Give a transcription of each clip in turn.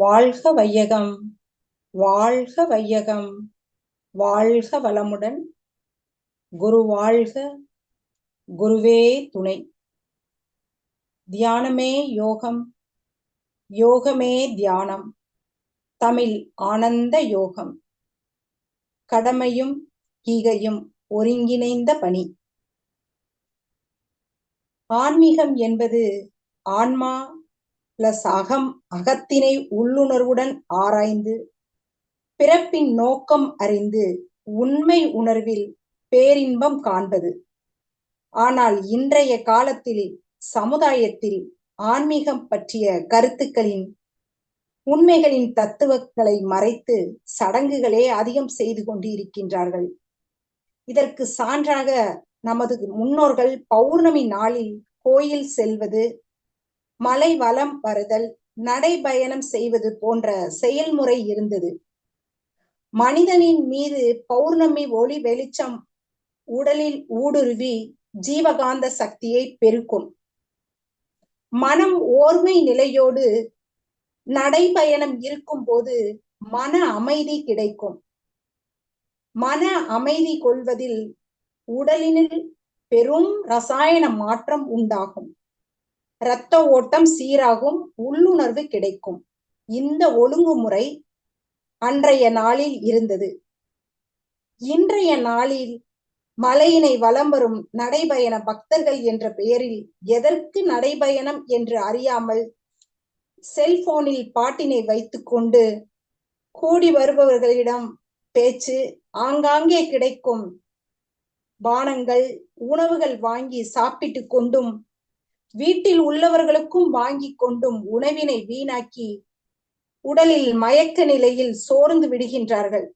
வாழ்க வையகம், வாழ்க வையகம், வாழ்க வளமுடன். குரு வாழ்க, குருவே துணை. தியானமே யோகம், யோகமே தியானம். தமிழ் ஆனந்த யோகம். கடமையும் ஈகையும் ஒருங்கிணைந்த பணி. ஆன்மீகம் என்பது ஆன்மா பிளஸ் அகம், அகத்தினை உள்ளுணர்வுடன் ஆராய்ந்து பிறப்பின் நோக்கம் அறிந்து உண்மை உணர்வில் பேரின்பம் காண்பது. ஆனால் இன்றைய காலத்தில் சமுதாயத்தில் ஆன்மீகம் பற்றிய கருத்துக்களின் உண்மைகளின் தத்துவங்களை மறைத்து சடங்குகளே அதிகம் செய்து கொண்டு இருக்கின்றார்கள். இதற்கு சான்றாக நமது முன்னோர்கள் பௌர்ணமி நாளில் கோயில் செல்வது, மலை வலம் வருதல், நடைபயணம் செய்வது போன்ற செயல்முறை இருந்தது. மனிதனின் மீது பௌர்ணமி ஒளி வெளிச்சம் உடலில் ஊடுருவி ஜீவகாந்த சக்தியை பெருக்கும். மனம் ஓர்மை நிலையோடு நடைபயணம் இருக்கும் போது மன அமைதி கிடைக்கும். மன அமைதி கொள்வதில் உடலினில் பெரும் ரசாயன மாற்றம் உண்டாகும். இரத்த ஓட்டம் சீராகும், உள்ளுணர்வு கிடைக்கும். இந்த ஒழுங்குமுறை அன்றைய நாளில் இருந்தது. இன்றைய நாளில் மலையினை வலம் வரும் நடைபயண பக்தர்கள் என்ற பெயரில் எதற்கு நடைபயணம் என்று அறியாமல் செல்போனில் பாட்டினை வைத்துக் கொண்டு கூடி வருபவர்களிடம் பேச்சு, ஆங்காங்கே கிடைக்கும் பானங்கள், உணவுகள் வாங்கி சாப்பிட்டு கொண்டும் வீட்டில் உள்ளவர்களுக்கும் வாங்கி கொண்டும் உணவினை வீணாக்கி உடலில் மயக்க நிலையில் சோர்ந்து விடுகின்றார்கள்.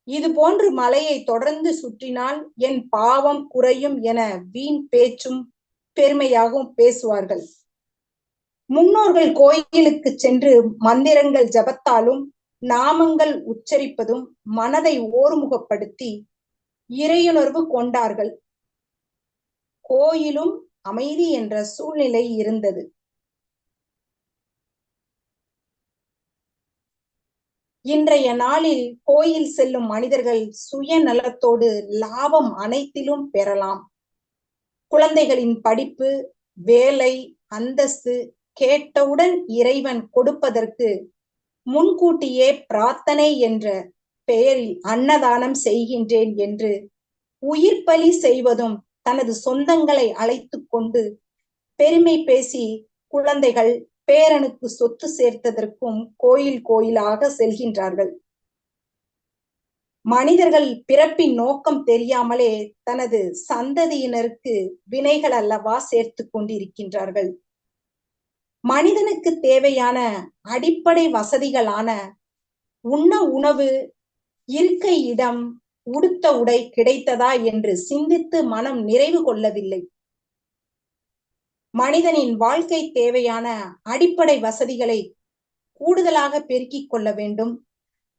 இது போன்று மலையை தொடர்ந்து சுற்றினால் என் பாவம் குறையும் என வீண் பேச்சும் பெருமையாகவும் பேசுவார்கள். முன்னோர்கள் கோயிலுக்கு சென்று மந்திரங்கள் ஜபத்தாலும் நாமங்கள் உச்சரிப்பதும் மனதை ஓர்முகப்படுத்தி இறையுணர்வு கொண்டார்கள். கோயிலும் அமைதி என்ற சூழ்நிலை இருந்தது. இன்றைய நாளில் கோயில் செல்லும் மனிதர்கள் சுயநலத்தோடு லாபம் அனைத்திலும் பெறலாம். குழந்தைகளின் படிப்பு, வேலை, அந்தஸ்து கேட்டவுடன் இறைவன் கொடுப்பதற்கு முன்கூட்டியே பிரார்த்தனை என்ற பெயரில் அன்னதானம் செய்கின்றேன் என்று உயிர் பலி செய்வதும், தனது சொந்தங்களை அழைத்து கொண்டு பெருமை பேசி குழந்தைகள் பேரனுக்கு சொத்து சேர்த்ததற்கும் கோயில் கோயிலாக செல்கின்றார்கள். மனிதர்கள் பிறப்பின் நோக்கம் தெரியாமலே தனது சந்ததியினருக்கு வினைகள் அல்லவா சேர்த்து கொண்டிருக்கின்றார்கள். மனிதனுக்கு தேவையான அடிப்படை வசதிகளான உண்ண உணவு, இருக்கை இடம், உடுத்த உடை கிடைத்ததா என்று சிந்தித்து மனம் நிறைவு கொள்ளவில்லை. மனிதனின் வாழ்க்கை தேவையான அடிப்படை வசதிகளை கூடுதலாக பெருக்கிக் கொள்ள வேண்டும்.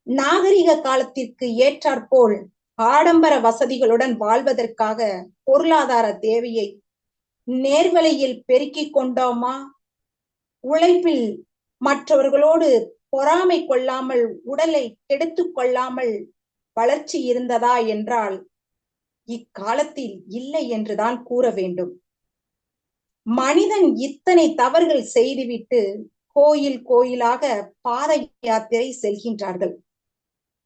நாகரிக காலத்திற்கு ஏற்றாற்போல் ஆடம்பர வசதிகளுடன் வாழ்வதற்காக பொருளாதார தேவையை நேர்வழியில் பெருக்கிக் கொண்டோமா? உழைப்பில் மற்றவர்களோடு பொறாமை கொள்ளாமல், உடலை கெடுத்து கொள்ளாமல் வளர்ச்சி இருந்ததா என்றால் இக்காலத்தில் இல்லை என்றுதான் கூற வேண்டும். மனிதன் இத்தனை தவறுகள் செய்துவிட்டு கோயில் கோயிலாக பாத யாத்திரை செல்கின்றார்கள்.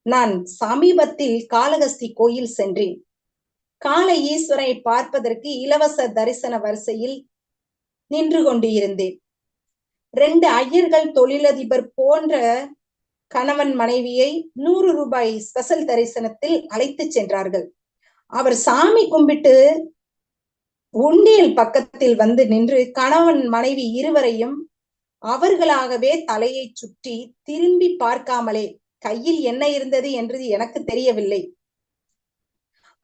நான் சமீபத்தில் காளகஸ்தி கோயில் சென்றேன். கால ஈஸ்வரை பார்ப்பதற்கு இலவச தரிசன வரிசையில் நின்று கொண்டு இருந்தேன். 2 ஐயர்கள் தொழிலதிபர் போன்ற கணவன் மனைவியை 100 ரூபாய் ஸ்பெஷல் தரிசனத்தில் அழைத்து சென்றார்கள். அவர் சாமி கும்பிட்டு உண்டியல் பக்கத்தில் வந்து நின்று கணவன் மனைவி இருவரையும் அவர்களாகவே தலையை சுற்றி திரும்பி பார்க்காமலே, கையில் என்ன இருந்தது என்று எனக்கு தெரியவில்லை,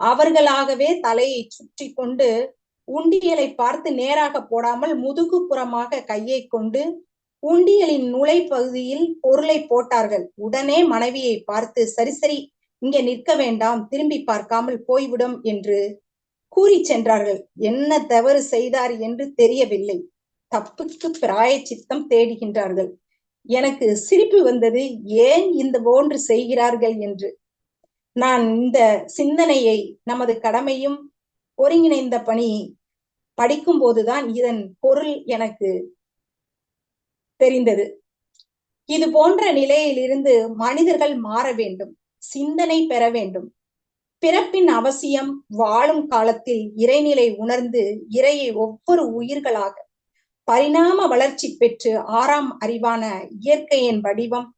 அவர்களாகவே தலையை சுற்றி கொண்டு உண்டியலை பார்த்து நேராக போடாமல் முதுகுப்புறமாக கையை கொண்டு உண்டியலின் நுழை பகுதியில் பொருளை போட்டார்கள். உடனே மனைவியை பார்த்து, சரி சரி, இங்கே நிற்க வேண்டாம், திரும்பி பார்க்காமல் போய்விடும் என்று கூறி சென்றார்கள். என்ன தவறு செய்தார் என்று தெரியவில்லை. தப்புக்கு பிராயச்சித்தம் தேடுகின்றார்கள். எனக்கு சிரிப்பு வந்தது, ஏன் இந்த போன்று செய்கிறார்கள் என்று. நான் இந்த சிந்தனையை, நமது கடமையும் ஒருங்கிணைந்த பணி படிக்கும் போதுதான் இதன் பொருள் எனக்கு தெரிந்தது. இது போன்ற நிலையிலிருந்து மனிதர்கள் மாற வேண்டும், சிந்தனை பெற வேண்டும். பிறப்பின் அவசியம், வாழும் காலத்தில் இறைநிலை உணர்ந்து இறையை ஒவ்வொரு உயிர்களாக பரிணாம வளர்ச்சி பெற்று 6ஆம் அறிவான இயற்கையின் வடிவம்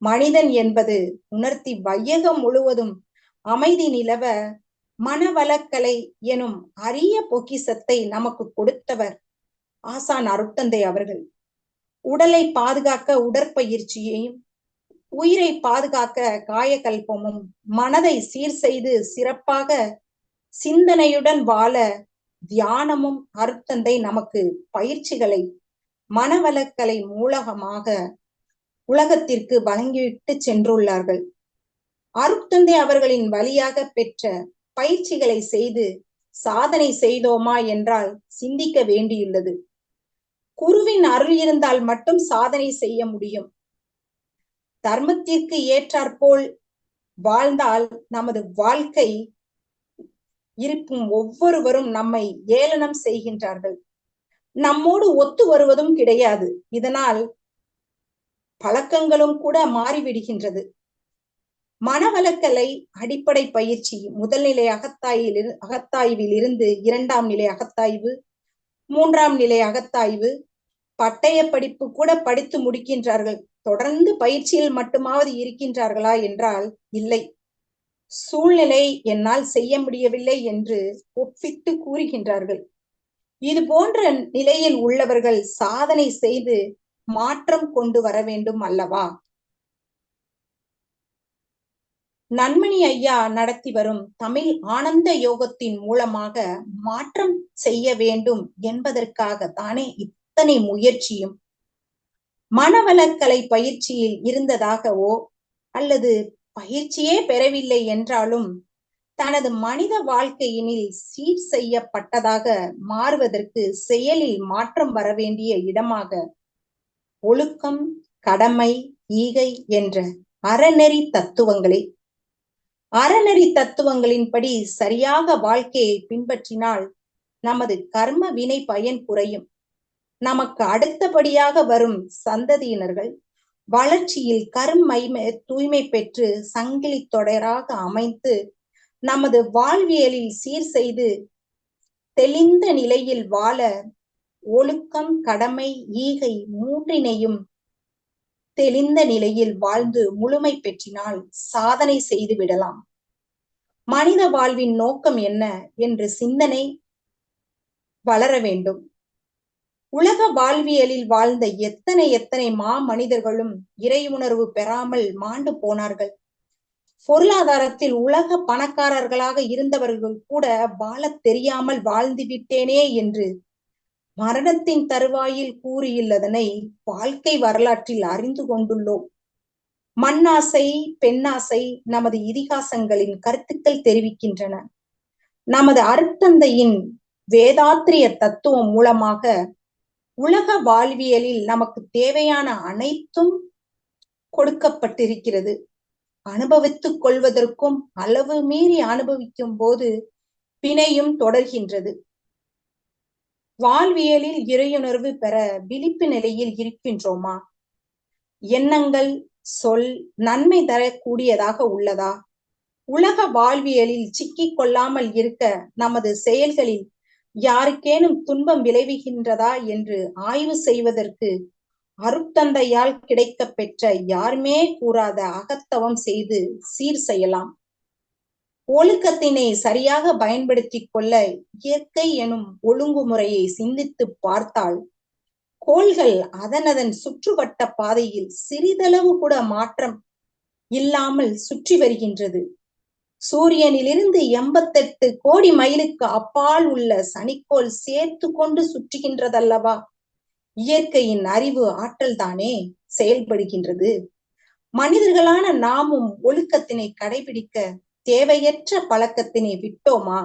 மனிதன் என்பது உணர்த்தி வையகம் முழுவதும் அமைதி நிலவ மனவளக்கலை எனும் அரிய பொக்கிஷத்தை நமக்கு கொடுத்தவர் ஆசான் அருட்தந்தை அவர்கள். உடலை பாதுகாக்க உடற்பயிற்சியையும், உயிரை பாதுகாக்க காயகல்பமும், மனதை சீர் செய்து சிறப்பாக சிந்தனையுடன் வாழ தியானமும் அருட்தந்தை நமக்கு பயிற்சிகளை மனவளக்கலை மூலகமாக உலகத்திற்கு வழங்கிவிட்டு சென்றுள்ளார்கள். அருட்தந்தை அவர்களின் வழியாக பெற்ற பயிற்சிகளை செய்து சாதனை செய்தோமா என்றால் சிந்திக்க வேண்டியுள்ளது. குருவின் அருள் இருந்தால் மட்டும் சாதனை செய்ய முடியும். தர்மத்திற்கு ஏற்றாற்போல் வாழ்ந்தால் நமது வாழ்க்கை இருக்கும் ஒவ்வொருவரும் நம்மை ஏளனம் செய்கின்றார்கள். நம்மோடு ஒத்து வருவதும் கிடையாது. இதனால் பழக்கங்களும் கூட மாறிவிடுகின்றது. மனவளக்கலை அடிப்படை பயிற்சி முதல் நிலை அகத்தாய்வில் இருந்து 2ஆம் நிலை அகத்தாய்வு, 3ஆம் நிலை அகத்தாய்வு, பட்டய படிப்பு கூட படித்து முடிக்கின்றார்கள். தொடர்ந்து பயிற்சியில் மட்டுமாவது இருக்கின்றார்களா என்றால் இல்லை. சூழ்நிலை என்னால் செய்ய முடியவில்லை என்று ஒப்பிட்டு கூறுகின்றார்கள். இது போன்ற நிலையில் உள்ளவர்கள் சாதனை செய்து மாற்றம் கொண்டு வர வேண்டும் அல்லவா? நன்மணி ஐயா நடத்தி வரும் தமிழ் ஆனந்த யோகத்தின் மூலமாக மாற்றம் செய்ய வேண்டும் என்பதற்காக தானே இத்தனை முயற்சியும். மனவளக்கலை பயிற்சியில் இருந்ததாகவோ அல்லது பயிற்சியே பெறவில்லை என்றாலும் தனது மனித வாழ்க்கையினில் சீர் செய்யப்பட்டதாக மாறுவதற்கு செயலில் மாற்றம் வர வேண்டிய இடமாக ஒழுக்கம், கடமை, ஈகை என்ற அறநெறி தத்துவங்களின்படி சரியாக வாழ்க்கையை பின்பற்றினால் நமது கர்ம வினை பயன் குறையும். நமக்கு அடுத்தபடியாக வரும் சந்ததியினர்கள் வளர்ச்சியில் தூய்மை பெற்று சங்கிலி தொடராக அமைத்து நமது வாழ்வியலில் சீர் செய்து தெளிந்த நிலையில் வாழ ஒழுக்கம், கடமை, ஈகை மூன்றினையும் தெளிந்த நிலையில் வாழ்ந்து முழுமை பெற்றினால் சாதனை செய்து விடலாம். மனித வாழ்வின் நோக்கம் என்ன என்று சிந்தனை வளர வேண்டும். உலக வாழ்வியலில் வாழ்ந்த எத்தனை மனிதர்களும் இறை உணர்வு பெறாமல் மாண்டு போனார்கள். பொருளாதாரத்தில் உலக பணக்காரர்களாக இருந்தவர்கள் கூட வாழ தெரியாமல் வாழ்ந்து விட்டேனே என்று மரணத்தின் தருவாயில் கூறியுள்ளதனை வாழ்க்கை வரலாற்றில் அறிந்து கொண்டுள்ளோம். மண்ணாசை, பெண்ணாசை நமது இதிகாசங்களின் கருத்துக்கள் தெரிவிக்கின்றன. நமது அருட்தந்தையின் வேதாத்திரிய தத்துவம் மூலமாக உலக வாழ்வியலில் நமக்கு தேவையான அனைத்தும் கொடுக்கப்பட்டிருக்கிறது. அனுபவித்துக் கொள்வதற்கும் அளவு மீறி அனுபவிக்கும் போது பிணையும் தொடர்கின்றது. வாழ்வியலில் இறையுணர்வு பெற விழிப்பு நிலையில் இருக்கின்றோமா? எண்ணங்கள், சொல் நன்மை தரக்கூடியதாக உள்ளதா? உலக வாழ்வியலில் சிக்கிக் கொள்ளாமல் இருக்க நமது செயல்களில் யாருக்கேனும் துன்பம் விளைவுகின்றதா என்று ஆய்வு செய்வதற்கு அருட்தந்தையால் கிடைக்க பெற்ற யாருமே கூறாத அகத்தவம் செய்து சீர் செய்யலாம். ஒழுக்கத்தினை சரியாக பயன்படுத்திக் கொள்ள இயற்கை எனும் ஒழுங்குமுறையை சிந்தித்து பார்த்தால் கோள்கள் அதனதன் சுற்றுவட்ட பாதையில் சிறிதளவு கூட மாற்றம் இல்லாமல் சுற்றி வருகின்றது. சூரியனிலிருந்து 88 கோடி மைலுக்கு அப்பால் உள்ள சனிக்கோள் சேர்த்து கொண்டு சுற்றுகின்றதல்லவா? இயற்கையின் அறிவு ஆற்றல் தானே செயல்படுகின்றது. மனிதர்களான நாமும் ஒழுக்கத்தினை கடைபிடிக்க தேவையற்ற பழக்கத்தினை விட்டோமா?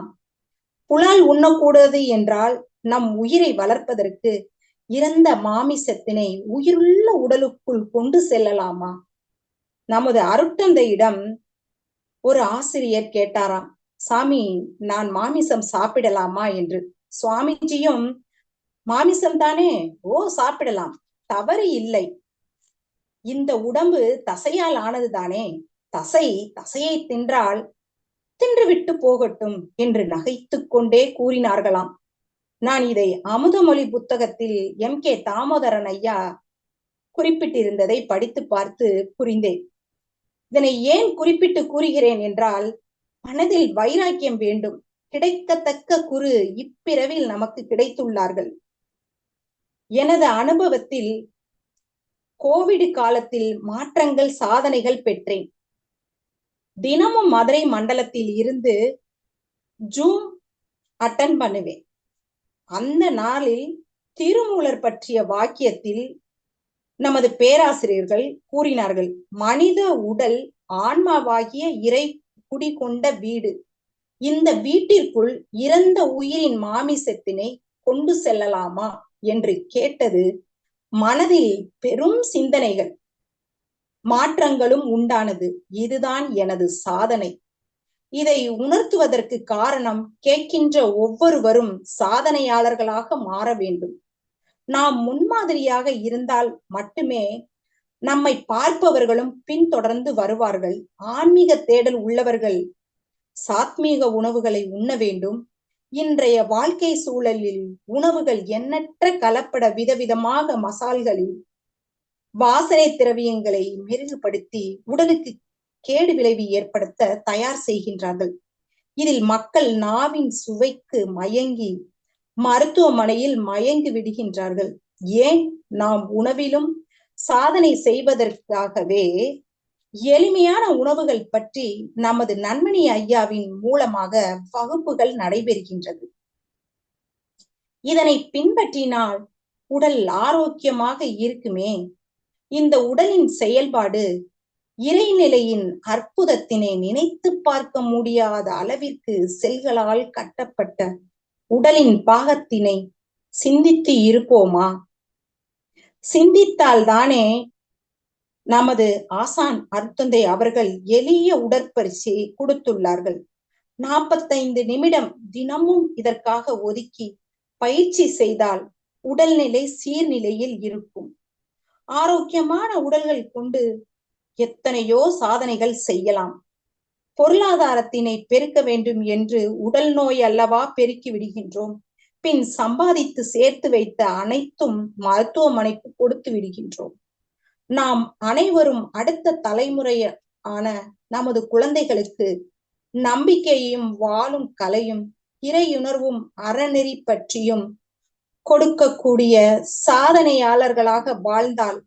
புலால் உண்ணக்கூடாது என்றால் நம் உயிரை வளர்ப்பதற்கு இறந்த மாமிசத்தினை உயிருள்ள உடலுக்குள் கொண்டு செல்லலாமா? நமது அருட்தந்தையிடம் ஒரு ஆசிரியர் கேட்டாராம், சாமி, நான் மாமிசம் சாப்பிடலாமா என்று. சுவாமிஜியும், மாமிசம் தானே, ஓ சாப்பிடலாம், தவறு இல்லை. இந்த உடம்பு தசையால் ஆனது தானே, தசையை தின்றால் தின்றுவிட்டு போகட்டும் என்று நகைத்துக் கொண்டே கூறினார்களாம். நான் இதை அமுதமொழி புத்தகத்தில் M.K. தாமோதரன் ஐயா குறிப்பிட்டிருந்ததை படித்து பார்த்து புரிந்தேன். இதனை ஏன் குறிப்பிட்டு கூறுகிறேன் என்றால், மனதில் வைராக்கியம் வேண்டும். கிடைக்கத்தக்க குரு இப்பிறவில் நமக்கு கிடைத்துள்ளார்கள். எனது அனுபவத்தில் கோவிட் காலத்தில் மாற்றங்கள், சாதனைகள் பெற்றேன். தினமும் மதுரை மண்டலத்தில் இருந்து ஜூம் அட்டன் பண்ணுவேன். அந்த நாளில் திருமூலர் பற்றிய வாக்கியத்தில் நமது பேராசிரியர்கள் கூறினார்கள், மனித உடல் ஆன்மாவாகிய இறை குடிகொண்ட வீடு. இந்த வீட்டிற்குள் இறந்த உயிரின் மாமிசத்தினை கொண்டு செல்லலாமா என்று கேட்டது மனதில் பெரும் சிந்தனைகள், மாற்றங்களும் உண்டானது. இதுதான் எனது சாதனை. இதை உணர்த்துவதற்கு காரணம், கேட்கின்ற ஒவ்வொருவரும் சாதனையாளர்களாக மாற வேண்டும். நாம் முன்மாதிரியாக இருந்தால் மட்டுமே நம்மை பார்ப்பவர்களும் பின்தொடர்ந்து வருவார்கள். ஆன்மீக தேடல் உள்ளவர்கள் சாத்மீக உணவுகளை உண்ண வேண்டும். இன்றைய வாழ்க்கை சூழலில் உணவுகள் எண்ணற்ற கலப்பட விதவிதமாக மசால்களில் வாசனை திரவியங்களை மெருகுபடுத்தி உடலுக்கு கேடு விளைவு ஏற்படுத்த தயார் செய்கின்றார்கள். இதில் மக்கள் நாவின் சுவைக்கு மயங்கி மருத்துவமனையில் மயங்கி விடுகின்றார்கள். ஏன்? நாம் உணவிலும் சாதனை செய்வதற்காகவே எளிமையான உணவுகள் பற்றி நமது நன்மணி ஐயாவின் மூலமாக வகுப்புகள் நடைபெறுகின்றது. இதனை பின்பற்றினால் உடல் ஆரோக்கியமாக இருக்குமே. இந்த உடலின் செயல்பாடு இறைநிலையின் அற்புதத்தினை நினைத்து பார்க்க முடியாத அளவிற்கு செல்களால் கட்டப்பட்ட உடலின் பாகத்தினை சிந்தித்து இருப்போமா? சிந்தித்தால் தானே நமது ஆசான் அருட்தந்தை அவர்கள் எளிய உடற்பயிற்சி கொடுத்துள்ளார்கள். 45 நிமிடம் தினமும் இதற்காக ஒதுக்கி பயிற்சி செய்தால் உடல்நிலை சீர்நிலையில் இருக்கும். ஆரோக்கியமான உடல்கள் கொண்டு எத்தனையோ சாதனைகள் செய்யலாம். பொருளாதாரத்தினை பெருக்க வேண்டும் என்று உடல் நோய் அல்லவா பெருக்கி விடுகின்றோம். பின் சம்பாதித்து சேர்த்து வைத்த அனைத்தும் மருத்துவமனைக்கு கொடுத்து விடுகின்றோம். நாம் அனைவரும் அடுத்த தலைமுறையான நமது குழந்தைகளுக்கு நம்பிக்கையும் வாழும் கலையும் இறையுணர்வும் அறநெறி பற்றியும் கொடுக்கக்கூடிய சாதனையாளர்களாக வாழ்ந்தால்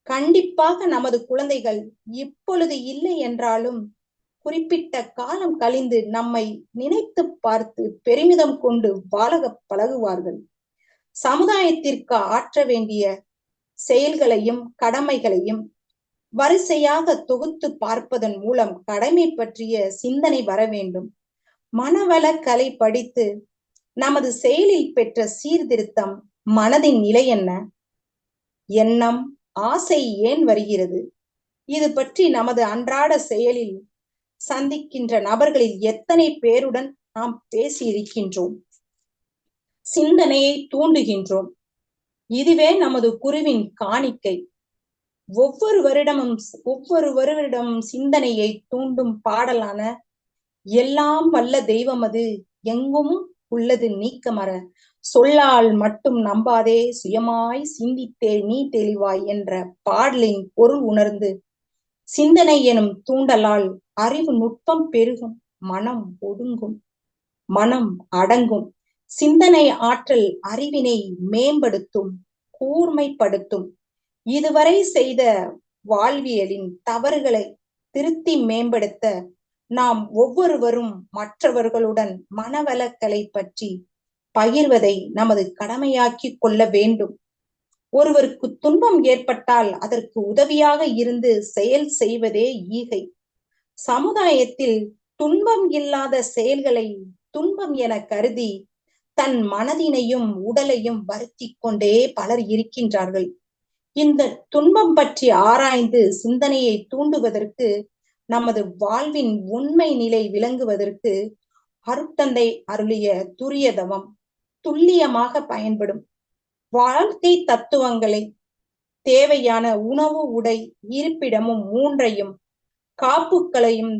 கண்டிப்பாக நமது குழந்தைகள் இப்பொழுது இல்லை என்றாலும் குறிப்பிட்ட காலம் கழிந்து நம்மை நினைத்து பார்த்து பெருமிதம் கொண்டு வாழ பழகுவார்கள். சமுதாயத்திற்கு ஆற்ற வேண்டிய செயல்களையும் கடமைகளையும் வரிசையாக தொகுத்து பார்ப்பதன் மூலம் கடமை பற்றிய சிந்தனை வர வேண்டும். மனவள கலை படித்து நமது செயலில் பெற்ற சீர்திருத்தம் மனதின் நிலை என்ன? எண்ணம், ஆசை ஏன் வருகிறது? இது பற்றி நமது அன்றாட செயலில் சந்திக்கின்ற நபர்களில் எத்தனை பேருடன் நாம் பேசி இருக்கின்றோம், சிந்தனையை தூண்டுகின்றோம். இதுவே நமது குருவின் காணிக்கை. ஒவ்வொரு வருடமும் சிந்தனையை தூண்டும் பாடலான எல்லாம் வல்ல தெய்வம் அது எங்கும் உள்ளது நீக்கமற, சொல்லால் மட்டும் நம்பாதே சுயமாய் சிந்தித்தே நீ தெளிவாய் என்ற பாடலின் பொருள் உணர்ந்து சிந்தனை எனும் தூண்டலால் அறிவு நுட்பம் பெருகும், மனம் ஒடுங்கும், மனம் அடங்கும். சிந்தனை ஆற்றல் அறிவினை மேம்படுத்தும், கூர்மைப்படுத்தும். இதுவரை செய்த வாழ்வியலின் தவறுகளை திருத்தி மேம்படுத்த நாம் ஒவ்வொருவரும் மற்றவர்களுடன் மனவளக்கலை பற்றி பகிர்வதை நமது கடமையாக்கி கொள்ள வேண்டும். ஒருவருக்கு துன்பம் ஏற்பட்டால் அதற்கு உதவியாக இருந்து செயல் செய்வதே ஈகை. சமுதாயத்தில் துன்பம் இல்லாத செயல்களை துன்பம் என கருதி தன் மனதினையும் உடலையும் வருத்தி கொண்டே பலர் இருக்கின்றார்கள். இந்த துன்பம் பற்றி ஆராய்ந்து சிந்தனையை தூண்டுவதற்கு, நமது வாழ்வின் உண்மை நிலை விளங்குவதற்கு அருட்தந்தை அருளிய துரிய தவம் துல்லியமாக பயன்படும். வாழ்க்கை தத்துவங்களை, தேவையான உணவு, உடை, இருப்பிடமும் மூன்றையும், காப்புக்களையும்,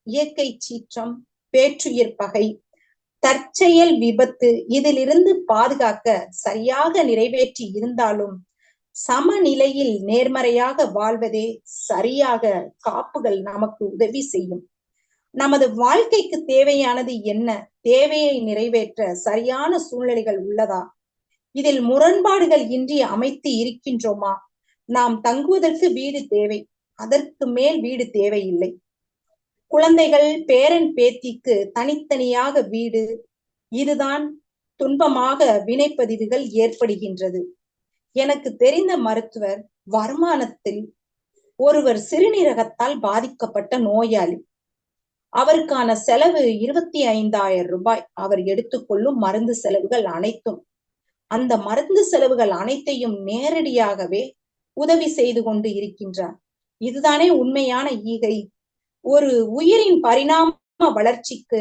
இயற்கை சீற்றம், வேற்றுயிர் பகை, தற்செயல் விபத்து இதிலிருந்து பாதுகாக்க சரியாக நிறைவேற்றி இருந்தாலும் சமநிலையில் நேர்மறையாக வாழ்வதே சரியாக காப்புகள் நமக்கு உதவி செய்யும். நமது வாழ்க்கைக்கு தேவையானது என்ன? தேவையை நிறைவேற்ற சரியான சூழ்நிலைகள் உள்ளதா? இதில் முரண்பாடுகள் இன்றி அமைத்து இருக்கின்றோமா? நாம் தங்குவதற்கு வீடு தேவை, அதற்கு மேல் வீடு தேவையில்லை. குழந்தைகள், பேரன் பேத்திக்கு தனித்தனியாக வீடு, இதுதான் துன்பமாக வினைப்பதிவுகள் ஏற்படுகின்றது. எனக்கு தெரிந்த மருத்துவர், வருமானத்தில் ஒருவர் சிறுநீரகத்தால் பாதிக்கப்பட்ட நோயாளி. அவருக்கான செலவு 25,000 ரூபாய். அவர் எடுத்துக்கொள்ளும் மருந்து செலவுகள் அனைத்தும், அந்த மருந்து செலவுகள் அனைத்தையும் நேரடியாகவே உதவி செய்து கொண்டு இருக்கின்றார். இதுதானே உண்மையான ஈகை. ஒரு உயிரின் பரிணாம வளர்ச்சிக்கு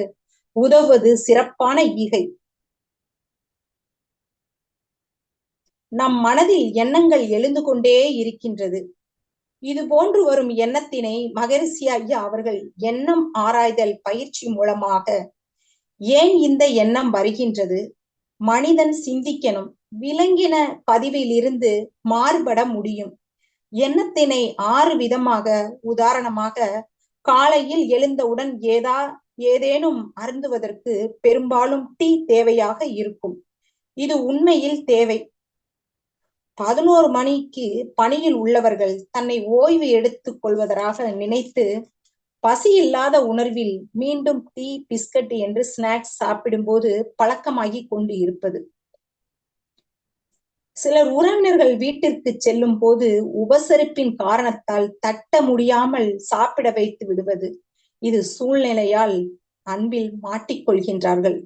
உதவுவது சிறப்பான ஈகை. நம் மனதில் எண்ணங்கள் எழுந்து கொண்டே இருக்கின்றது. இது போன்று வரும் எண்ணத்தினை மகரிஷி ஐயா அவர்கள் எண்ணம் ஆராய்தல் பயிற்சி மூலமாக, ஏன் இந்த எண்ணம் வருகின்றது, மனிதன் சிந்திக்கணும், விலங்கின பதிவில் இருந்து மாறுபட முடியும். எண்ணத்தினை 6 விதமாக, உதாரணமாக காலையில் எழுந்தவுடன் ஏதேனும் அருந்துவதற்கு பெரும்பாலும் டீ தேவையாக இருக்கும். இது உண்மையில் தேவை. 11 மணிக்கு பணியில் உள்ளவர்கள் தன்னை ஓய்வு எடுத்துக் கொள்வதாக நினைத்து பசி இல்லாத உணர்வில் மீண்டும் டீ, பிஸ்கட் என்று ஸ்நாக்ஸ் சாப்பிடும்போது பழக்கமாகி கொண்டு இருப்பது. சிலர் உறவினர்கள் வீட்டிற்கு செல்லும் போது உபசரிப்பின் காரணத்தால் தட்ட முடியாமல் சாப்பிட வைத்து விடுவது. இது சூழ்நிலையால் அன்பில் மாட்டிக்கொள்கின்றார்கள்.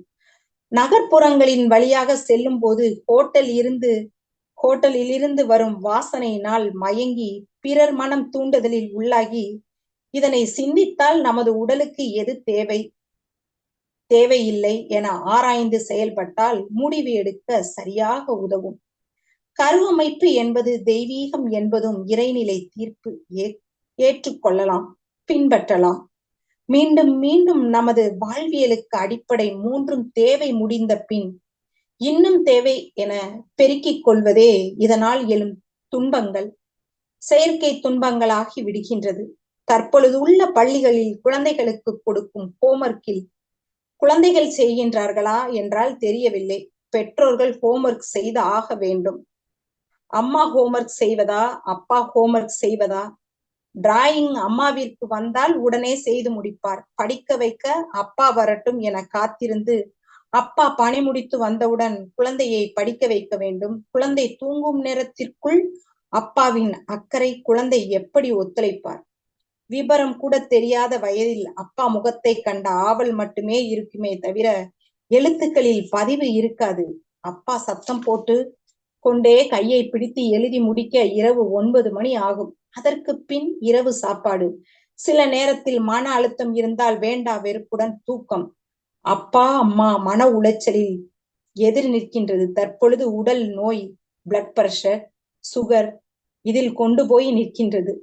நகர்ப்புறங்களின் வழியாக செல்லும் போது ஹோட்டலில் இருந்து வரும் வாசனையினால் மயங்கி பிறர் மனம் தூண்டுதலில் உள்ளாகி, இதனை சிந்தித்தால் நமது உடலுக்கு எது தேவையில்லை என ஆராய்ந்து செயல்பட்டால் முடிவு எடுக்க சரியாக உதவும். கருவமைப்பு என்பது தெய்வீகம் என்பதும் இறைநிலை தீர்ப்பு ஏற்றுக்கொள்ளலாம், பின்பற்றலாம். மீண்டும் மீண்டும் நமது வாழ்வியலுக்கு அடிப்படை 3 தேவை முடிந்த பின் இன்னும் தேவை என பெருக்கிக் கொள்வதே இதனால் எழும் துன்பங்கள் செயற்கை துன்பங்களாகி விடுகின்றது. தற்பொழுது உள்ள பள்ளிகளில் குழந்தைகளுக்கு கொடுக்கும் ஹோம்ஒர்க்கில் குழந்தைகள் செய்கின்றார்களா என்றால் தெரியவில்லை. பெற்றோர்கள் ஹோம்ஒர்க் செய்து ஆக வேண்டும். அம்மா ஹோம்ஒர்க் செய்வதா, அப்பா ஹோம்ஒர்க் செய்வதா? டிராயிங் அம்மாவிற்கு வந்தால் உடனே செய்து முடிப்பார். படிக்க வைக்க அப்பா வரட்டும் என காத்திருந்து அப்பா பணி முடித்து வந்தவுடன் குழந்தையை படிக்க வைக்க வேண்டும். குழந்தை தூங்கும் நேரத்திற்குள் அப்பாவின் அக்கறை குழந்தை எப்படி ஒத்துழைப்பார்? விபரம் கூட தெரியாத வயதில் அப்பா முகத்தை கண்ட ஆவல் மட்டுமே இருக்குமே தவிர எழுத்துக்களில் பதிவு இருக்காது. அப்பா சத்தம் போட்டு கொண்டே கையை பிடித்து எழுதி முடிக்க இரவு 9 மணி ஆகும். அதற்கு பின் இரவு சாப்பாடு. சில நேரத்தில் மன அழுத்தம் இருந்தால் வேண்டா வெறுப்புடன் தூக்கம். அப்பா அம்மா மன உளைச்சலில் எதிர் நிற்கின்றது. தற்பொழுது உடல் நோய், பிளட் பிரஷர், சுகர் இதில் கொண்டு போய் நிற்கின்றது.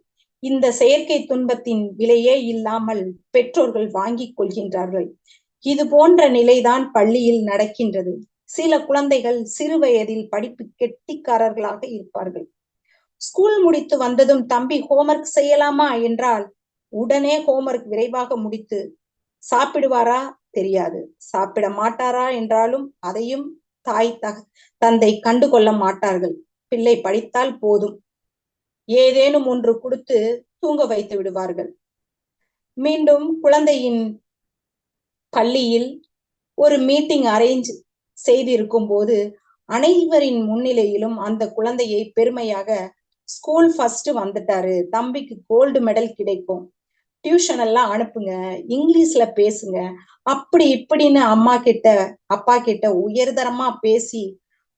இந்த செயற்கை துன்பத்தின் விலையே இல்லாமல் பெற்றோர்கள் வாங்கிக் கொள்கின்றார்கள். இது போன்ற நிலைதான் பள்ளியில் நடக்கின்றது. சில குழந்தைகள் சிறு வயதில் படிப்பு கெட்டிக்காரர்களாக இருப்பார்கள். ஸ்கூல் முடித்து வந்ததும் தம்பி ஹோம்ஒர்க் செய்யலாமா என்றால் உடனே ஹோம்ஒர்க் விரைவாக முடித்து சாப்பிடுவாரா தெரியாது. சாப்பிட மாட்டாரா என்றாலும் அதையும் தாய் தந்தை கண்டுகொள்ள மாட்டார்கள். பிள்ளை படித்தால் போதும், ஏதேனும் ஒன்று கொடுத்து தூங்க வைத்து விடுவார்கள். மீண்டும் குழந்தையின் பள்ளியில் ஒரு மீட்டிங் அரேஞ்ச் செய்திருக்கும் போது அனைவரின் முன்னிலையிலும் அந்த குழந்தையை பெருமையாக ஸ்கூல் ஃபர்ஸ்ட் வந்துட்டாரு, தம்பிக்கு கோல்டு மெடல் கிடைக்கும், டியூஷன் எல்லாம் அனுப்புங்க, இங்கிலீஷ்ல பேசுங்க, அப்படி இப்படின்னு அம்மா கிட்ட அப்பா கிட்ட உயர்தரமா பேசி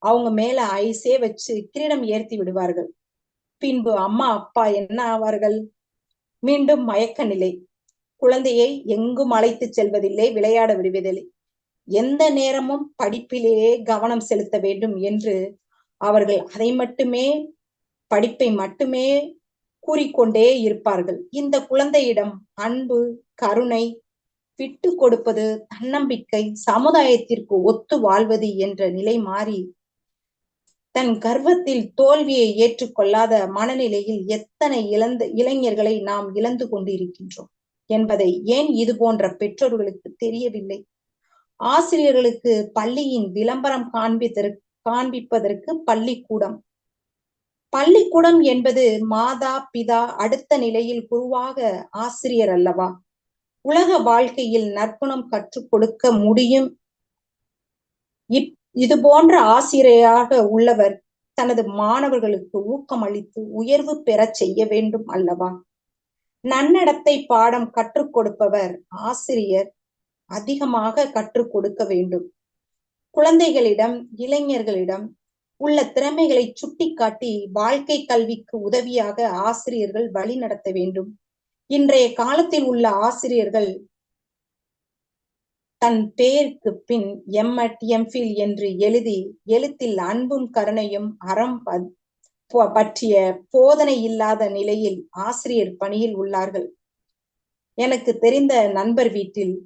அவங்க மேல ஐஸே வச்சு கிரீடம் ஏற்றி விடுவார்கள். பின்பு அம்மா அப்பா என்ன ஆவார்கள்? மீண்டும் மயக்க நிலை. குழந்தையை எங்கும் அழைத்து செல்வதில்லை, விளையாட விடுவதில்லை, எந்த நேரமும் படிப்பிலேயே கவனம் செலுத்த வேண்டும் என்று அவர்கள் அதை மட்டுமே, படிப்பை மட்டுமே கூறிக்கொண்டே இருப்பார்கள். இந்த குழந்தையிடம் அன்பு, கருணை, விட்டு கொடுப்பது, தன்னம்பிக்கை, சமுதாயத்திற்கு ஒத்து வாழ்வது என்ற நிலை மாறி தன் கர்வத்தில் தோல்வியை ஏற்றுக்கொள்ளாத மனநிலையில் எத்தனை இளைஞர்களை நாம் இழந்து கொண்டிருக்கின்றோம் என்பதை ஏன் இது போன்ற பெற்றோர்களுக்கு தெரியவில்லை? ஆசிரியர்களுக்கு பள்ளியின் விளம்பரம் காண்பிப்பதற்கு பள்ளிக்கூடம். பள்ளிக்கூடம் என்பது மாதா பிதா அடுத்த நிலையில் குருவாக ஆசிரியர் அல்லவா? உலக வாழ்க்கையில் நற்குணம் கற்றுக் கொடுக்க முடியும். இது போன்ற ஆசிரியராக உள்ளவர் தனது மாணவர்களுக்கு ஊக்கம் அளித்து உயர்வு பெற செய்ய வேண்டும் அல்லவா? நன்னடத்தை பாடம் கற்றுக் கொடுப்பவர் ஆசிரியர் அதிகமாக கற்றுக் கொடுக்க வேண்டும். குழந்தைகளிடம், இளைஞர்களிடம் உள்ள திறமைகளை சுட்டிக்காட்டி வாழ்க்கை கல்விக்கு உதவியாக ஆசிரியர்கள் வழி நடத்த வேண்டும். இன்றைய காலத்தில் உள்ள ஆசிரியர்கள் தன் பெயருக்கு பின் எம்எட், எம்ஃபில் என்று எழுதி எழுத்தில் அன்பும் கருணையும் அறம் பற்றிய போதனை இல்லாத நிலையில் ஆசிரியர் பணியில் உள்ளார்கள். எனக்கு தெரிந்த நண்பர் வீட்டில்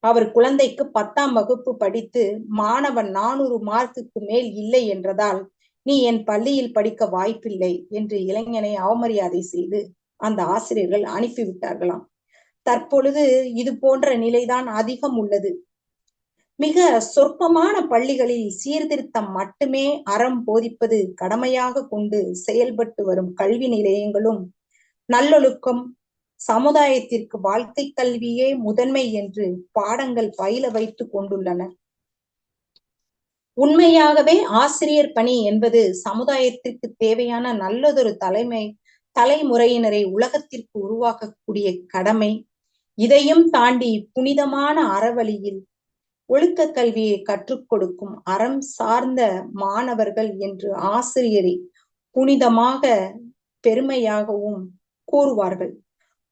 அவர் குழந்தைக்கு 10ஆம் வகுப்பு படித்து மாணவன் 400 மார்க்குக்கு மேல் இல்லை என்றதால் நீ என் பள்ளியில் படிக்க வாய்ப்பில்லை என்று இளைஞனை அவமரியாதை செய்து அந்த ஆசிரியர்கள் அனுப்பிவிட்டார்களாம். தற்பொழுது இது போன்ற நிலைதான் அதிகம் உள்ளது. மிக சொற்பமான பள்ளிகளில் சீர்திருத்தம் மட்டுமே அறம் போதிப்பது கடமையாக கொண்டு செயல்பட்டு வரும் கல்வி நிலையங்களும் நல்லொழுக்கம், சமுதாயத்திற்கு வாழ்க்கை கல்வியே முதன்மை என்று பாடங்கள் பயில வைத்துக் கொண்டுள்ளனர். உண்மையாகவே ஆசிரியர் பணி என்பது சமுதாயத்திற்கு தேவையான நல்லதொரு தலைமுறையினரை உலகத்திற்கு உருவாக்கக்கூடிய கடமை. இதையும் தாண்டி புனிதமான அறவழியில் ஒழுக்க கல்வியை கற்றுக் கொடுக்கும் அறம் சார்ந்த மாணவர்கள் என்று ஆசிரியரை புனிதமாக பெருமையாகவும் கூறுவார்கள்.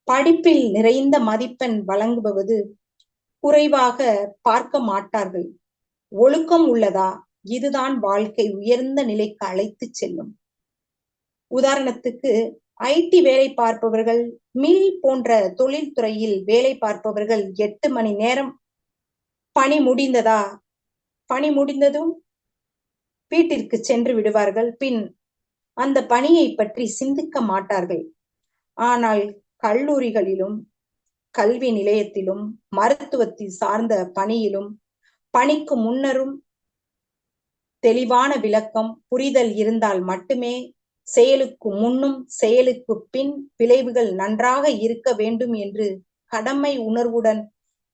படிப்பில் நிறைந்த மதிப்பெண் வழங்குவது குறைவாக பார்க்க மாட்டார்கள். ஒழுக்கம் உள்ளதா? இதுதான் வாழ்க்கை உயர்ந்த நிலைக்கு அழைத்து செல்லும். உதாரணத்துக்கு ஐடி வேலை பார்ப்பவர்கள், மில் போன்ற தொழில்துறையில் வேலை பார்ப்பவர்கள் 8 மணி நேரம் பணி முடிந்ததா? பணி முடிந்ததும் வீட்டிற்கு சென்று விடுவார்கள். பின் அந்த பணியை பற்றி சிந்திக்க மாட்டார்கள். ஆனால் கல்லூரிகளிலும், கல்வி நிலையத்திலும், மருத்துவத்தில் சார்ந்த பணியிலும் பணிக்கு முன்னரும் தெளிவான விளக்கம், புரிதல் இருந்தால் மட்டுமே செயலுக்கு முன்னும் செயலுக்கு பின் விளைவுகள் நன்றாக இருக்க வேண்டும் என்று கடமை உணர்வுடன்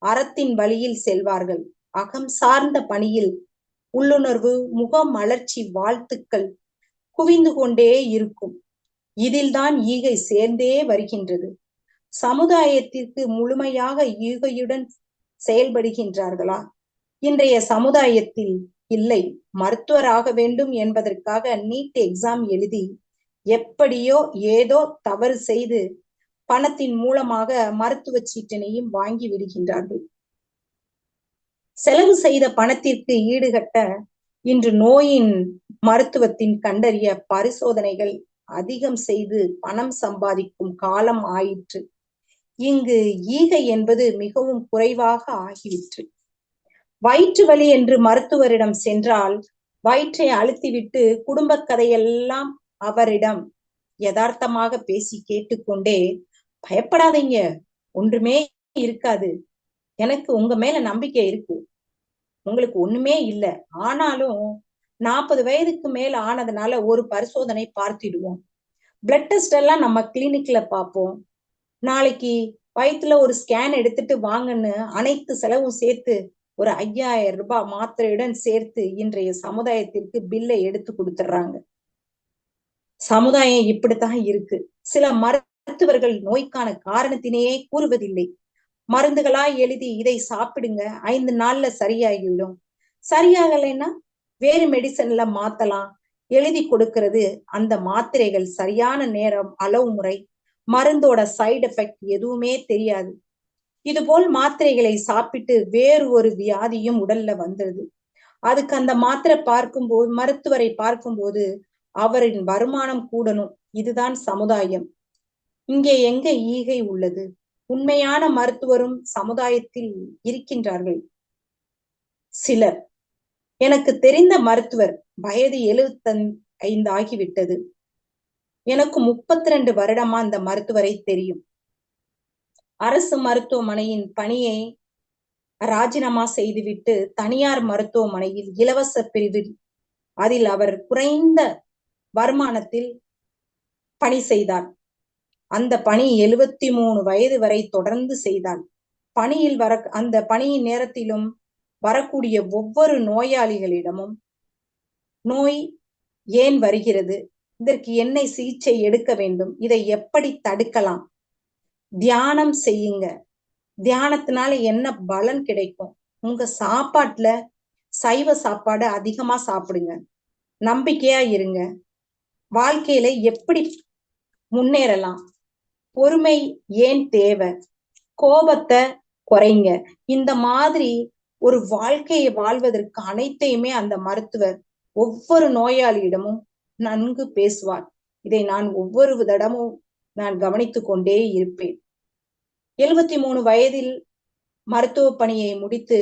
அறத்தின் வழியில் செல்வார்கள். அகம் சார்ந்த பணியில் உள்ளுணர்வு, முகமலர்ச்சி, வாழ்த்துக்கள் குவிந்து கொண்டே இருக்கும். இதில்தான் ஈகை சேர்ந்தே வருகின்றது. சமுதாயத்திற்கு முழுமையாக ஈகையுடன் செயல்படுகின்றார்களா? இன்றைய சமுதாயத்தில் இல்லை. மருத்துவராக வேண்டும் என்பதற்காக நீட் எக்ஸாம் எழுதி எப்படியோ ஏதோ தவறு செய்து பணத்தின் மூலமாக மருத்துவ சீட்டினையும் வாங்கி விடுகின்றார்கள். செலவு செய்த பணத்திற்கு ஈடுகட்ட இன்று நோயின் மருத்துவத்தின் கண்டறிய பரிசோதனைகள் அதிகம் செய்து பணம் சம்பாதிக்கும் காலம் ஆயிற்று. இங்கு ஈகை என்பது மிகவும் குறைவாக ஆகிவிற்று. வயிற்று வலி என்று மருத்துவரிடம் சென்றால் வயிற்றை அழுத்திவிட்டு குடும்ப கதையெல்லாம் அவரிடம் யதார்த்தமாக பேசி கேட்டுக்கொண்டே, பயப்படாதீங்க, ஒன்றுமே இருக்காது, எனக்கு உங்க மேல நம்பிக்கை இருக்கு, உங்களுக்கு ஒண்ணுமே இல்லை, ஆனாலும் 40 வயதுக்கு மேல ஆனதுனால ஒரு பரிசோதனை பார்த்திடுவோம், பிளட் டெஸ்ட் எல்லாம் நம்ம கிளினிக்ல பார்ப்போம், நாளைக்கு வயிற்றுல ஒரு ஸ்கேன் எடுத்துட்டு வாங்கன்னு அனைத்து செலவும் சேர்த்து ஒரு 5000 ரூபாய் மாத்திரையுடன் சேர்த்து இன்றைய சமுதாயத்திற்கு பில்லை எடுத்து கொடுத்துடுறாங்க. சமுதாயம் இப்படித்தான் இருக்கு. சில மருத்துவர்கள் நோய்க்கான காரணத்தினையே கூறுவதில்லை. மருந்துகளாய் எழுதி இதை சாப்பிடுங்க 5 நாள்ல சரியாகிவிடும். சரியாகலைன்னா வேறு மெடிசன்ல மாத்தலாம். எழுதி கொடுக்கிறது அந்த மாத்திரைகள் சரியான நேரம், அளவு முறை, மருந்தோட சைடு எஃபெக்ட் எதுவுமே தெரியாது. இதுபோல் மாத்திரைகளை சாப்பிட்டு வேறு ஒரு வியாதியும் உடல்ல வந்துடுது. அதுக்கு அந்த மாத்திரை பார்க்கும்போது, மருத்துவரை பார்க்கும்போது அவரின் வருமானம் கூடணும். இதுதான் சமுதாயம். இங்கே எங்க ஈகை உள்ளது? உண்மையான மருத்துவரும் சமுதாயத்தில் இருக்கின்றார்கள் சிலர். எனக்கு தெரிந்த மருத்துவர் வயது 75 ஆகிவிட்டது. எனக்கு 32 வருடமா அந்த மருத்துவரை தெரியும். அரசு மருத்துவமனையின் பணியை ராஜினாமா செய்துவிட்டு தனியார் மருத்துவமனையில் இலவச பிரிவில் அதில் அவர் குறைந்த வருமானத்தில் பணி செய்தார். அந்த பணி 73 வயது வரை தொடர்ந்து செய்தார். பணியில் அந்த பணியின் நேரத்திலும் வரக்கூடிய ஒவ்வொரு நோயாளிகளிடமும் நோய் ஏன் வருகிறது, இதற்கு என்ன சிகிச்சை எடுக்க வேண்டும், இதை எப்படி தடுக்கலாம், தியானம் செய்யுங்க, தியானத்தினால என்ன பலன் கிடைக்கும், உங்க சாப்பாட்டுல சைவ சாப்பாடு அதிகமா சாப்பிடுங்க, நம்பிக்கையா இருங்க, வாழ்க்கையில எப்படி முன்னேறலாம், பொறுமை ஏன் தேவை, கோபத்தை குறைங்க, இந்த மாதிரி ஒரு வாழ்க்கையை வாழ்வதற்கு அனைத்தையுமே அந்த மருத்துவர் ஒவ்வொரு நோயாளியிடமும் நன்கு பேசுவார். இதை நான் ஒவ்வொரு தடமும் நான் கவனித்துக் கொண்டே இருப்பேன். 73 வயதில் மருத்துவ பணியை முடித்து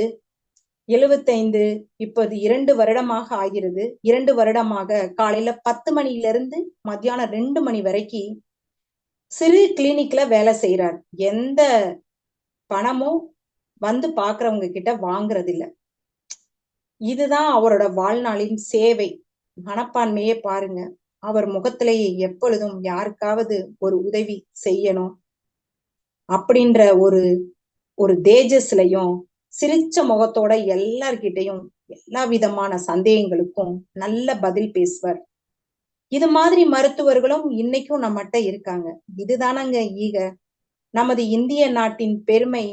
75 இப்போது 2 வருடமாக ஆகிறது. 2 வருடமாக காலையில 10 மணியிலிருந்து மத்தியானம் 2 மணி வரைக்கும் சிறு கிளினிக்ல வேலை செய்யறார். எந்த பணமும் வந்து பாக்குறவங்க கிட்ட வாங்குறது இல்ல. இதுதான் அவரோட வாழ்நாளின் சேவை மனப்பான்மையே பாருங்க. அவர் முகத்திலேயே எப்பொழுதும் யாருக்காவது ஒரு உதவி செய்யணும் அப்படின்ற ஒரு தேஜஸ்லயும் சிரிச்ச முகத்தோட எல்லார்கிட்டையும் எல்லா விதமான சந்தேகங்களுக்கும் நல்ல பதில் பேசுவார். இது மாதிரி மருத்துவர்களும் இன்னைக்கும் நம்மகிட்ட இருக்காங்க. இதுதானங்க ஈக. நமது இந்திய நாட்டின் பெருமை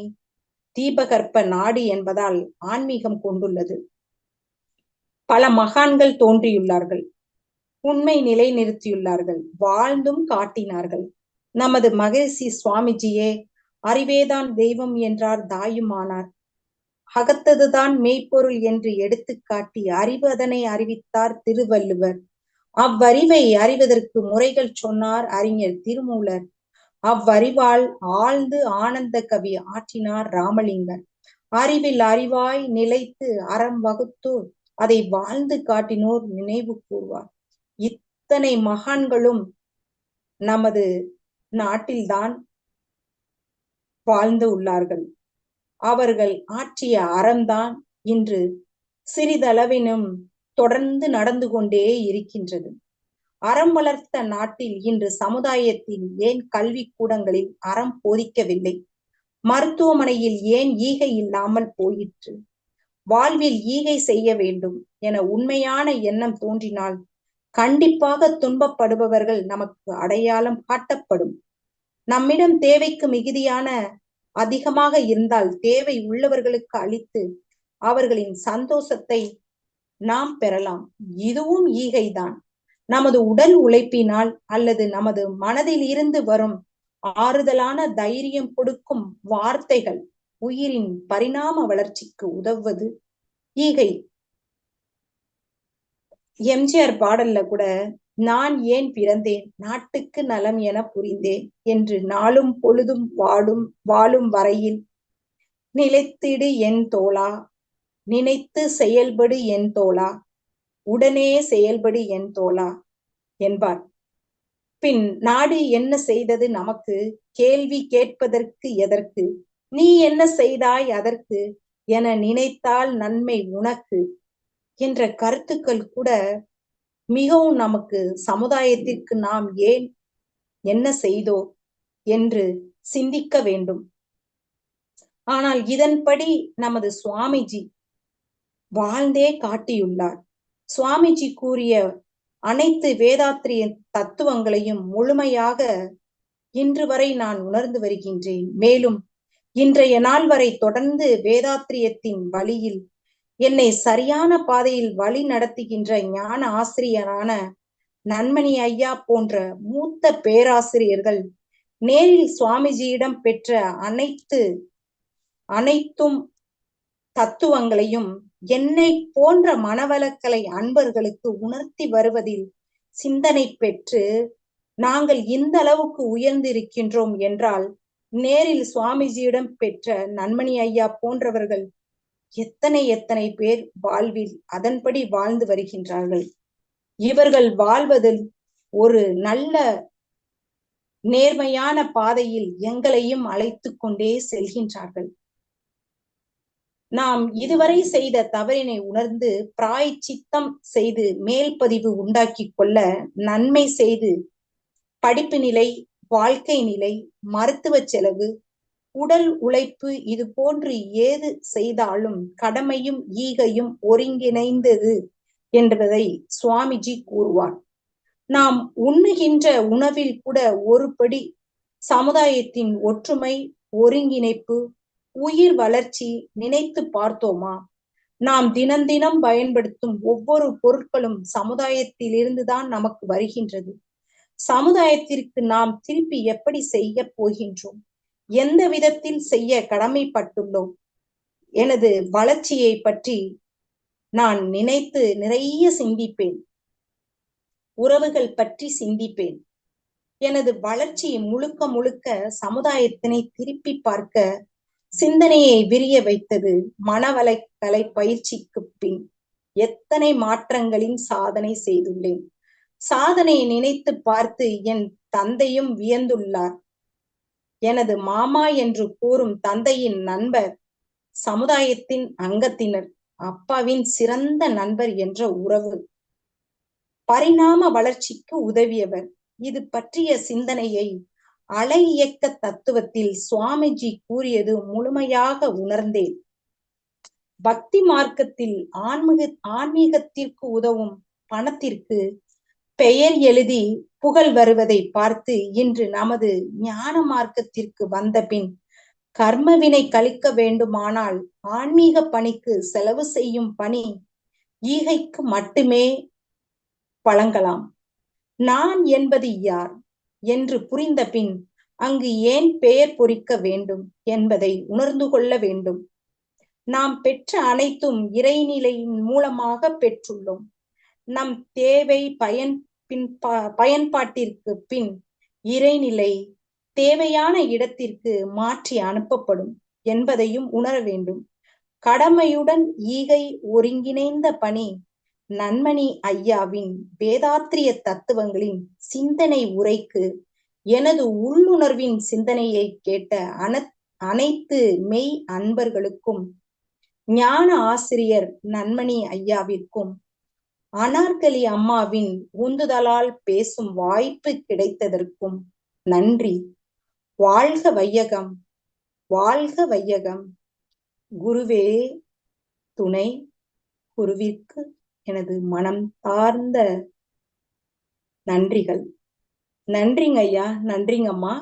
தீபகற்ப நாடு என்பதால் ஆன்மீகம் கொண்டுள்ளது. பல மகான்கள் தோன்றியுள்ளார்கள், உண்மை நிலை நிறுத்தியுள்ளார்கள், வாழ்ந்தும் காட்டினார்கள். நமது மகரிஷி சுவாமிஜியே அறிவேதான் தெய்வம் என்றார், தாயுமானார். அகத்ததுதான் மெய்ப்பொருள் என்று எடுத்துக்காட்டி அறிவு அதனை அறிவித்தார் திருவள்ளுவர். அவ்வறிவை அறிவதற்கு முறைகள் சொன்னார் அறிஞர் திருமூலர். அவ்வறிவால் ஆழ்ந்து ஆனந்த கவி ஆற்றினார் ராமலிங்கர். அறிவில் அறிவாய் நிலைத்து அறம் வகுத்து அதை வாழ்ந்து காட்டினோர் நினைவு கூர்வார். இத்தனை மகான்களும் நமது நாட்டில்தான் வாழ்ந்து உள்ளார்கள். அவர்கள் ஆற்றிய அறம்தான் இன்று சிறிதளவினும் தொடர்ந்து நடந்து கொண்டே இருக்கின்றது. அறம் வளர்த்த நாட்டில் இன்று சமுதாயத்தில் ஏன் கல்வி கூடங்களில் அறம் போதிக்கவில்லை? மருத்துவமனையில் ஏன் ஈகை இல்லாமல் போயிற்று? வாழ்வில் ஈகை செய்ய வேண்டும் என உண்மையான எண்ணம் தோன்றினால் கண்டிப்பாக துன்பப்படுபவர்கள் நமக்கு அடையாளம் காட்டப்படும். நம்மிடம் தேவைக்கு மிகுதியான அதிகமாக இருந்தால் தேவை உள்ளவர்களுக்கு அளித்து அவர்களின் சந்தோஷத்தை நாம் பெறலாம். இதுவும் ஈகைதான். நமது உடல் உழைப்பினால் அல்லது நமது மனதில் இருந்து வரும் ஆறுதலான தைரியம் கொடுக்கும் வார்த்தைகள் உயிரின் பரிணாம வளர்ச்சிக்கு உதவுவது ஈகை. எம்ஜிஆர் பாடல்ல கூட நான் ஏன் பிறந்தேன், நாட்டுக்கு நலம் என புரிந்தேன் என்று நாளும் பொழுதும் வாழும் வரையில் நிலைத்திடு என் தோழா, நினைத்து செயல்படு என் தோழா, உடனே செயல்படு என் தோழா என்பார். பின் நாடு என்ன செய்தது நமக்கு, கேள்வி கேட்பதற்கு எதற்கு, நீ என்ன செய்தாய் அதற்கு என நினைத்தால் நன்மை உனக்கு என்ற கருத்துக்கள் கூட மிகவும் நமக்கு சமுதாயத்திற்கு நாம் ஏன் என்ன செய்தோம் என்று சிந்திக்க வேண்டும். ஆனால் இதன்படி நமது சுவாமிஜி வாழ்ந்தே காட்டியுள்ளார். சுவாமிஜி கூறிய அனைத்து வேதாத்திரிய தத்துவங்களையும் முழுமையாக இன்று வரை நான் உணர்ந்து வருகின்றேன். மேலும் இன்றைய நாள் வரை தொடர்ந்து வேதாத்திரியத்தின் வழியில் என்னை சரியான பாதையில் வழி நடத்துகின்ற ஞான ஆசிரியரான நன்மணி ஐயா போன்ற மூத்த பேராசிரியர்கள் நேரில் சுவாமிஜியிடம் பெற்ற அனைத்தும் தத்துவங்களையும் என்னை போன்ற மனவளக்கலை அன்பர்களுக்கு உணர்த்தி வருவதில் சிந்தனை பெற்று நாங்கள் இந்த அளவுக்கு உயர்ந்திருக்கின்றோம் என்றால் நேரில் சுவாமிஜியிடம் பெற்ற நன்மணி ஐயா போன்றவர்கள் எத்தனை பேர் வாழ்வில் அதன்படி வாழ்ந்து வருகின்றார்கள். இவர்கள் வாழ்வதில் ஒரு நல்ல நேர்மையான பாதையில் எங்களையும் அழைத்து கொண்டே செல்கின்றார்கள். நாம் இதுவரை செய்த தவறினை உணர்ந்து பிராயச்சித்தம் செய்து மேல்பதிவு உண்டாக்கி கொள்ள நன்மை செய்து படிப்பு நிலை, வாழ்க்கை நிலை, மருத்துவ செலவு, உடல் உழைப்பு இது போன்று ஏது செய்தாலும் கடமையும் ஈகையும் ஒருங்கிணைந்தது என்பதை சுவாமிஜி கூறுவார். நாம் உண்ணுகின்ற உணவில் கூட ஒருபடி சமுதாயத்தின் ஒற்றுமை, ஒருங்கிணைப்பு, உயிர் வளர்ச்சி நினைத்து பார்த்தோமா? நாம் தினம் பயன்படுத்தும் ஒவ்வொரு பொருட்களும் சமுதாயத்திலிருந்துதான் நமக்கு வருகின்றது. சமுதாயத்திற்கு நாம் திருப்பி எப்படி செய்ய போகின்றோம்? எந்த விதத்தில் செய்ய கடமைப்பட்டுள்ளோம்? எனது வளர்ச்சியை பற்றி நான் நினைத்து நிறைய சிந்திப்பேன். உறவுகள் பற்றி சிந்திப்பேன். எனது வளர்ச்சி முழுக்க சமுதாயத்தினை திருப்பி பார்க்க சிந்தனையை விரிய வைத்தது மனவளக்கலை பயிற்சிக்கு பின். எத்தனை மாற்றங்களின் சாதனை செய்துள்ளேன். சாதனையை நினைத்து பார்த்து என் தந்தையும் வியந்துள்ளார். எனது மாமா என்று கூறும் தந்தையின் நண்பர் சமுதாயத்தின் அங்கத்தினர், அப்பாவின் சிறந்த நண்பர் என்ற உறவு, பரிணாம வளர்ச்சிக்கு உதவியவர். இது பற்றிய சிந்தனையை அலை இயக்க தத்துவத்தில் சுவாமிஜி கூறியது முழுமையாக உணர்ந்தேன். பக்தி மார்க்கத்தில் ஆன்மீகத்திற்கு உதவும் பணத்திற்கு பெயர் எழுதி புகழ் வருவதை பார்த்து இன்று நமது ஞான மார்க்கத்திற்கு வந்த பின் கர்மவினை கழிக்க வேண்டுமானால் ஆன்மீக பணிக்கு செலவு செய்யும் பணி ஈகைக்கு மட்டுமே வழங்கலாம். நான் என்பது யார் என்று புரிந்த பின் அங்கு ஏன் பெயர் பொறிக்க வேண்டும் என்பதை உணர்ந்து கொள்ள வேண்டும். நாம் பெற்ற அனைத்தும் இறைநிலையின் மூலமாக பெற்றுள்ளோம். நம் தேவை பயன்பாட்டிற்கு பின் இறைநிலை தேவையான இடத்திற்கு மாற்றி அனுப்பப்படும் என்பதையும் உணர வேண்டும். கடமையுடன் ஈகை ஒருங்கிணைந்த பணி நன்மணி ஐயாவின் வேதாத்திரிய தத்துவங்களின் சிந்தனை உரைக்கு எனது உள்ளுணர்வின் சிந்தனையை கேட்ட அனைத்து மெய் அன்பர்களுக்கும், ஞான ஆசிரியர் நன்மணி ஐயாவிற்கும், அனார்கலி அம்மாவின் உந்துதலால் பேசும் வாய்ப்பு கிடைத்ததற்கும் நன்றி. வாழ்க வையகம், வாழ்க வையகம். குருவே துணை. குருவிற்கு எனது மனம் தார்ந்த நன்றிகள். நன்றிங்க ஐயா, நன்றிங்கம்மா.